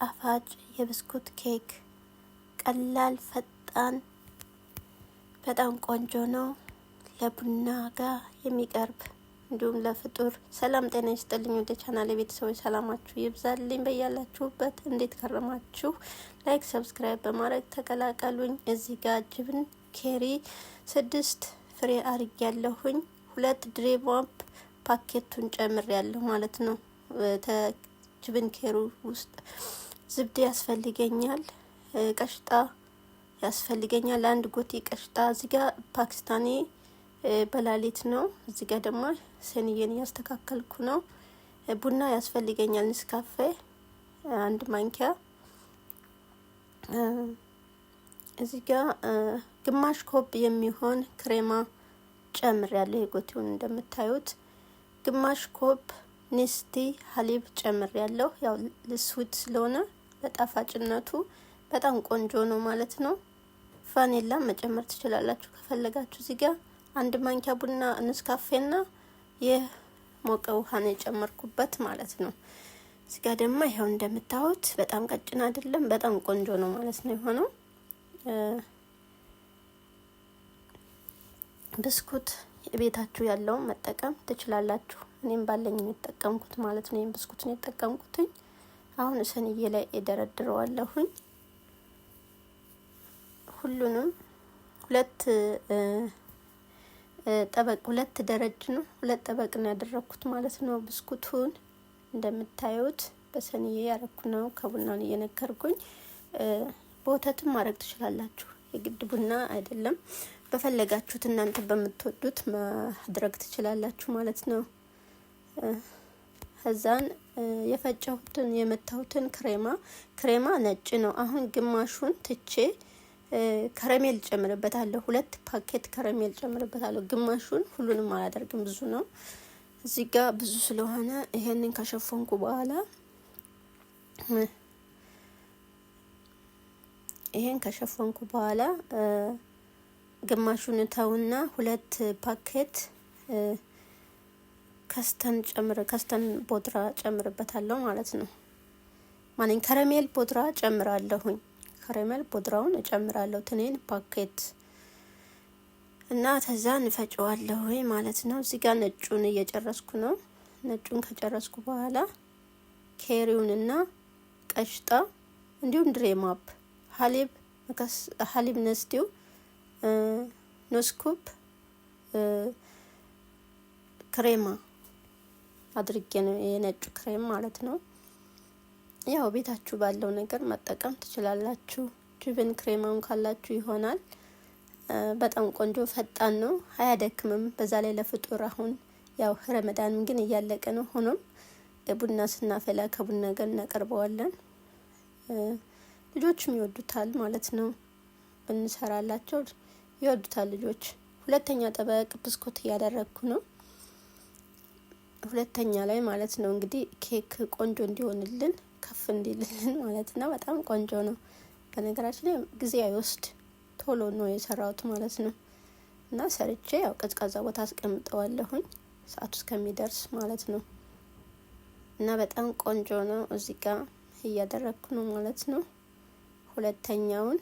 ጣፋጭ የብስኩት ኬክ ቀላል፣ ፈጣን፣ በጣም ቆንጆ ነው። ለቡና ጋር የሚቀርብ እንዲሁም ለፍጡር። ሰላም ጤና ይስጥልኝ ወደ ቻናሌ ቤተሰቦች፣ ሰላማችሁ ይብዛልኝ በያላችሁበት። እንዴት ከረማችሁ? ላይክ ሰብስክራይብ በማድረግ ተቀላቀሉኝ። እዚህ ጋር ጅብን ኬሪ 6 ፍሬ አርግ ያለሁኝ 2 ድሬቦምፕ ፓኬቱን ጨምር ያለሁ ማለት ነው። ጅብን ኬሩ ውስጥ ዝብዴ ያስፈልገኛል፣ ቀሽጣ ያስፈልገኛል፣ አንድ ጎቴ ቀሽጣ። እዚህ ጋር ፓኪስታኒ በላሊት ነው። እዚህ ጋር ደግሞ ሰኒየን ያስተካከልኩ ነው። ቡና ያስፈልገኛል፣ ንስካፌ 1 ማንኪያ። እዚህ ጋር ግማሽ ኮብ የሚሆን ክሬማ ጨምር ያለው የጎቴውን እንደምታዩት። ግማሽ ኮብ ኔስቲ ሀሊብ ጨምር ያለው፣ ያው ለስዊት ስለሆነ ለጣፋጭነቱ በጣም ቆንጆ ነው ማለት ነው። ቫኒላ መጨመር ትችላላችሁ ከፈለጋችሁ። እዚህ ጋር 1 ማንኪያ ቡና ንስካፌና የሞቀ ውሃ ነው የጨመርኩበት ማለት ነው። እዚህ ጋር ደግሞ ይሄው እንደምታዩት በጣም ቀጭን አይደለም፣ በጣም ቆንጆ ነው ማለት ነው የሆነው። ብስኩት ቤታችሁ ያለውን መጠቀም ትችላላችሁ። እኔም ባለኝ የተጠቀምኩት ማለት ነው። ይሄን ብስኩት ነው የተጠቀምኩትኝ። አሁን ሰንዬ ላይ እደረድረዋለሁኝ። ሁሉንም 2 ጠበቅ 2 ደረጃ ነው 2 ጠበቅ ነው ያደረኩት ማለት ነው። ብስኩቱን እንደምታዩት በሰንዬ ያረኩ ነው። ከቡናውን እየነከርኩኝ በወተትም ማድረግ ትችላላችሁ። የግድ ቡና አይደለም፣ በፈለጋችሁት እናንተ በምትወዱት ማድረግ ትችላላችሁ ማለት ነው። ከዛን የፈጨሁትን የመታሁትን ክሬማ ነጭ ነው። አሁን ግማሹን ትቼ ከረሜል ጨምርበታለሁ። 2 ፓኬት ከረሜል ጨምርበታለሁ። ግማሹን ሁሉንም አላደርግም፣ ብዙ ነው። እዚህ ጋር ብዙ ስለሆነ ይሄንን ከሸፈንኩ በኋላ ግማሹን ተውና 2 ፓኬት ከስተን ቦድራ ጨምርበታለሁ ማለት ነው። ከረሜል ቦድራ ጨምራለሁኝ። ከረሜል ቦድራውን እጨምራለሁ ትኔን ፓኬት እና ተዛ እንፈጨዋለሁ ማለት ነው። እዚህ ጋር ነጩን እየጨረስኩ ነው። ነጩን ከጨረስኩ በኋላ ኬሪውንና ቀሽጣ እንዲሁም ድሬማፕ ሀሊብ ነስቲው ኖስኩፕ ክሬማ አድርጌ ነው የነጩ ክሬም ማለት ነው። ያው ቤታችሁ ባለው ነገር መጠቀም ትችላላችሁ። ጅብን ክሬማውን ካላችሁ ይሆናል። በጣም ቆንጆ ፈጣን ነው፣ አያደክምም። በዛ ላይ ለፍጡር አሁን ያው ረመዳንም ግን እያለቀ ነው። ሆኖም ቡና ስናፈላ ከቡና ጋር እናቀርበዋለን። ልጆችም ይወዱታል ማለት ነው። ብንሰራላቸው ይወዱታል ልጆች። 2ኛ ጠበቅ ብስኩት እያደረግኩ ነው። 2ኛ ላይ ማለት ነው እንግዲህ ኬክ ቆንጆ እንዲሆንልን ከፍ እንዲልልን ማለት ነው። በጣም ቆንጆ ነው። በነገራችን ላይ ጊዜ አይወስድ፣ ቶሎ ነው የሰራሁት ማለት ነው። እና ሰርቼ ያው ቀዝቃዛ ቦታ አስቀምጠዋለሁኝ ሰዓቱ እስከሚደርስ ማለት ነው። እና በጣም ቆንጆ ነው። እዚህ ጋር እያደረግኩ ነው ማለት ነው። 2ኛውን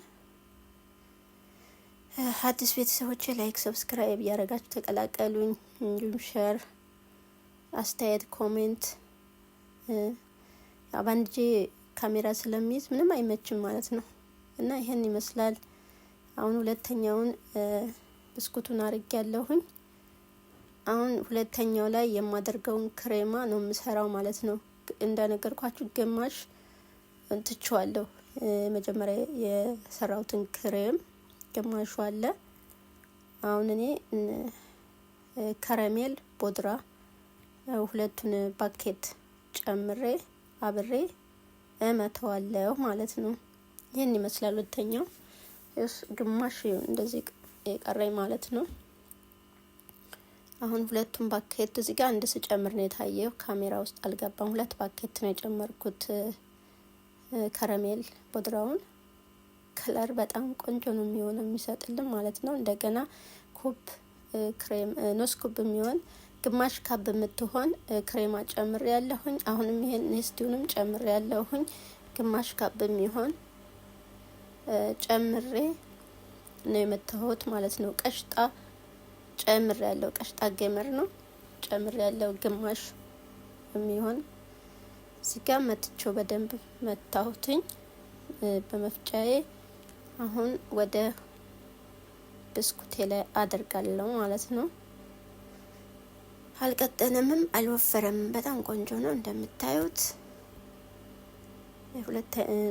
አዲስ ቤተሰቦቼ ላይክ ሰብስክራይብ እያደረጋችሁ ተቀላቀሉኝ። እንዲሁም ሼር፣ አስተያየት፣ ኮሜንት። ባንጄ ካሜራ ስለሚይዝ ምንም አይመችም ማለት ነው። እና ይሄን ይመስላል። አሁን 2ኛውን ብስኩቱን አርግ ያለሁኝ። አሁን 2ኛው ላይ የማደርገውን ክሬማ ነው የምሰራው ማለት ነው። እንደነገርኳችሁ ግማሽ እንትቸዋለሁ። መጀመሪያ የሰራውትን ክሬም ግማሹ አለ። አሁን እኔ ከረሜል ቦድራ 2ቱን ፓኬት ጨምሬ አብሬ እመተዋለሁ ማለት ነው። ይሄን ይመስላል። 2ኛው ግማሽ እንደዚህ የቀረኝ ማለት ነው። አሁን 2ቱን ፓኬት እዚህ ጋር አንድ ስጨምር ነው የታየው፣ ካሜራ ውስጥ አልገባም። 2 ፓኬት ነው የጨመርኩት ከረሜል ቦድራውን። ከለር በጣም ቆንጆ ነው የሚሆነው የሚሰጥልን ማለት ነው። እንደገና ኩብ ክሬም ኖስ ኩብ የሚሆን ግማሽ ካብ የምትሆን ክሬማ ጨምር ያለሁኝ። አሁንም ይሄን ኔስቲውንም ጨምር ያለሁኝ። ግማሽ ካፕ በሚሆን ጨምሬ ነው የመታሁት ማለት ነው። ቀሽጣ ጨምሬ ያለው ቀሽጣ ገመር ነው ጨምሬ ያለው ግማሽ የሚሆን እዚህ ጋር መትቼው በደንብ መታሁትኝ በመፍጫዬ። አሁን ወደ ብስኩቴ ላይ አደርጋለሁ ማለት ነው። አልቀጠነምም አልወፈረም፣ በጣም ቆንጆ ነው እንደምታዩት።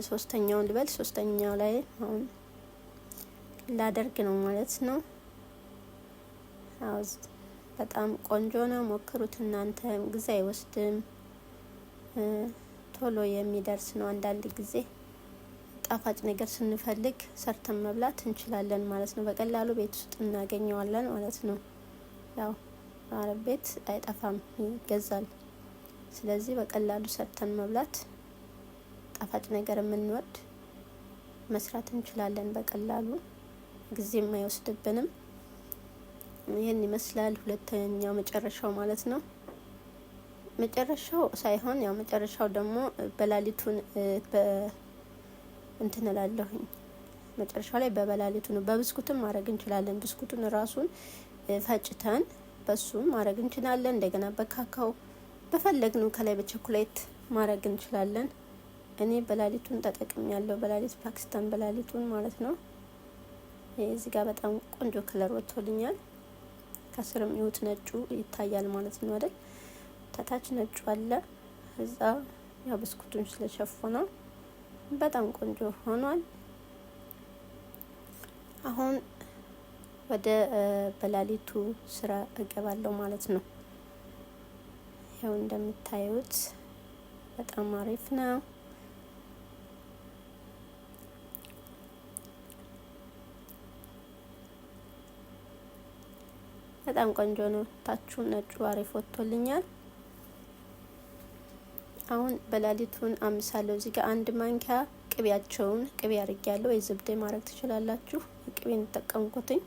ሶስተኛውን ልበል፣ ሶስተኛው ላይ አሁን ላደርግ ነው ማለት ነው። በጣም ቆንጆ ነው፣ ሞክሩት እናንተ። ጊዜ አይወስድም፣ ቶሎ የሚደርስ ነው። አንዳንድ ጊዜ ጣፋጭ ነገር ስንፈልግ ሰርተን መብላት እንችላለን ማለት ነው። በቀላሉ ቤት ውስጥ እናገኘዋለን ማለት ነው። ያው አረብ ቤት አይጠፋም፣ ይገዛል። ስለዚህ በቀላሉ ሰርተን መብላት፣ ጣፋጭ ነገር የምንወድ መስራት እንችላለን በቀላሉ፣ ጊዜም አይወስድብንም። ይህን ይመስላል ሁለተኛው መጨረሻው ማለት ነው። መጨረሻው ሳይሆን ያው መጨረሻው ደግሞ በላሊቱን እንትን እላለሁኝ። መጨረሻው ላይ በበላሊቱ ነው። በብስኩትም ማድረግ እንችላለን። ብስኩቱን ራሱን ፈጭተን በሱም ማድረግ እንችላለን። እንደገና በካካው በፈለግነው ከላይ በቸኮሌት ማድረግ እንችላለን። እኔ በላሊቱን ተጠቅም ያለው በላሊት ፓኪስታን በላሊቱን ማለት ነው። እዚህ ጋር በጣም ቆንጆ ከለር ወጥቶልኛል። ከስርም ይሁት ነጩ ይታያል ማለት ነው አይደል? ታች ነጩ አለ። እዛ ያው ብስኩቱን ስለሸፈነው በጣም ቆንጆ ሆኗል። አሁን ወደ በላሊቱ ስራ እገባለሁ ማለት ነው። ያው እንደምታዩት በጣም አሪፍ ነው። በጣም ቆንጆ ነው። ታቹ ነጩ አሪፍ ወጥቶልኛል። አሁን በላሊቱን አምሳለሁ። እዚህ ጋር አንድ ማንኪያ ቅቤያቸውን ቅቤ አድርጌያለሁ። ወይ ዝብዴ ማድረግ ትችላላችሁ። ቅቤን ተጠቀምኩትኝ።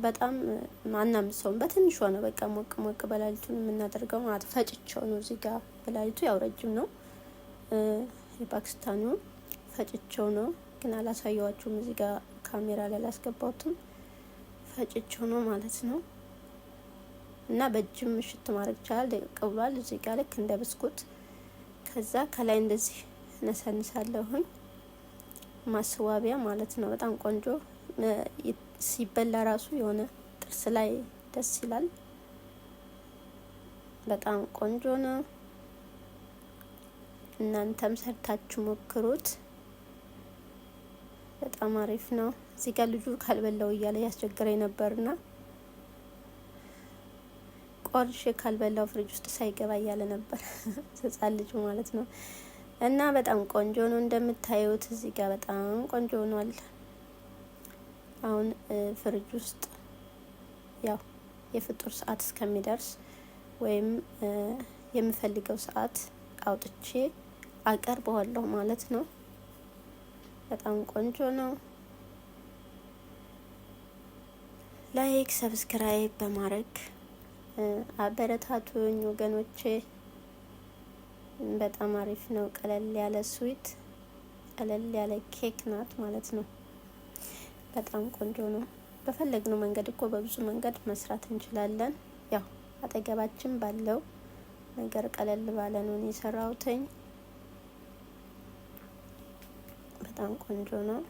በጣም አናምሰውም፣ በትንሿ ነው በቃ ሞቅ ሞቅ በላሊቱን የምናደርገው ማለት ፈጭቸው ነው። እዚህ ጋር በላሊቱ ያው ረጅም ነው፣ የፓኪስታኑ ፈጭቸው ነው፣ ግን አላሳየዋችሁም። እዚህ ጋር ካሜራ ላይ አላስገባሁትም። ፈጭቸው ነው ማለት ነው። እና በእጅም ምሽት ማድረግ ይቻላል። ደቀቅ ብሏል። እዚህ ጋር ልክ እንደ ብስኩት። ከዛ ከላይ እንደዚህ ነሰንሳለሁኝ፣ ማስዋቢያ ማለት ነው። በጣም ቆንጆ ሲበላ ራሱ የሆነ ጥርስ ላይ ደስ ይላል። በጣም ቆንጆ ነው። እናንተም ሰርታችሁ ሞክሩት። በጣም አሪፍ ነው። እዚህ ጋር ልጁ ካልበላው እያለ ያስቸግረኝ ነበርና ቆርሼ ካልበላው ፍሪጅ ውስጥ ሳይገባ እያለ ነበር ህጻን ልጁ ማለት ነው። እና በጣም ቆንጆ ነው እንደምታዩት። እዚህ ጋር በጣም ቆንጆ ሆኗል። አሁን ፍሪጅ ውስጥ ያው የፍጡር ሰዓት እስከሚደርስ ወይም የምፈልገው ሰዓት አውጥቼ አቀርበዋለሁ ማለት ነው። በጣም ቆንጆ ነው። ላይክ ሰብስክራይብ በማድረግ አበረታቱኝ ወገኖቼ። በጣም አሪፍ ነው። ቀለል ያለ ስዊት፣ ቀለል ያለ ኬክ ናት ማለት ነው። በጣም ቆንጆ ነው። በፈለግነው መንገድ እኮ በብዙ መንገድ መስራት እንችላለን። ያው አጠገባችን ባለው ነገር ቀለል ባለ ነው የሰራሁትኝ። በጣም ቆንጆ ነው።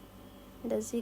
እንደዚህ